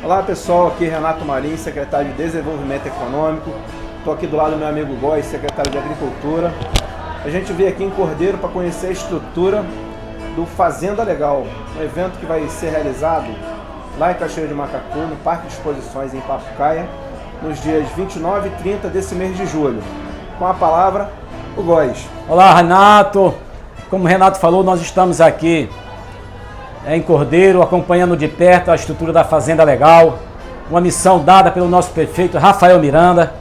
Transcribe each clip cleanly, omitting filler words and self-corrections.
Olá pessoal, aqui é Renato Marim, secretário de Desenvolvimento Econômico. Estou aqui do lado do meu amigo Góes, secretário de Agricultura. A gente veio aqui em Cordeiro para conhecer a estrutura do Fazenda Legal, um evento que vai ser realizado lá em Cachoeira de Macacu, no Parque de Exposições em Papucaia, nos dias 29 e 30 desse mês de julho. Com a palavra, o Góes. Olá, Renato. Como o Renato falou, nós estamos aqui em Cordeiro, acompanhando de perto a estrutura da Fazenda Legal, uma missão dada pelo nosso prefeito Rafael Miranda,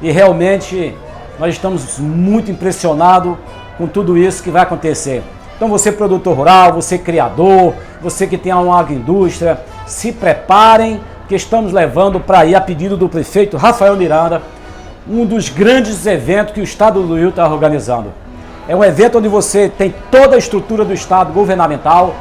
e realmente nós estamos muito impressionados com tudo isso que vai acontecer. Então você produtor rural, você criador, você que tem uma agroindústria, se preparem, que estamos levando para aí, a pedido do prefeito Rafael Miranda, um dos grandes eventos que o Estado do Rio está organizando. É um evento onde você tem toda a estrutura do Estado governamental,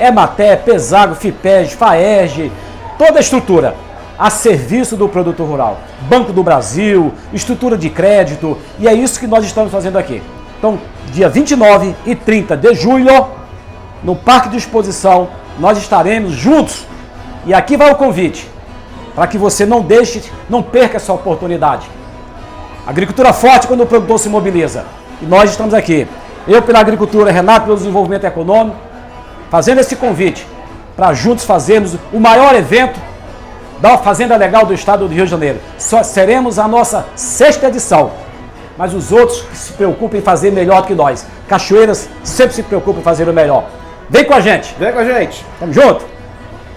Emater, Pesago, FIPES, FAERJ, toda a estrutura a serviço do produtor rural. Banco do Brasil, estrutura de crédito, e é isso que nós estamos fazendo aqui. Então, dia 29 e 30 de julho, no Parque de Exposição, nós estaremos juntos. E aqui vai o convite, para que você não perca essa oportunidade. Agricultura forte quando o produtor se mobiliza. E nós estamos aqui. Eu pela agricultura, Renato pelo desenvolvimento econômico, fazendo esse convite para juntos fazermos o maior evento da Fazenda Legal do Estado do Rio de Janeiro. Só seremos a nossa 6ª edição, mas os outros que se preocupem em fazer melhor do que nós. Cachoeiras sempre se preocupam em fazer o melhor. Vem com a gente! Vem com a gente! Tamo junto!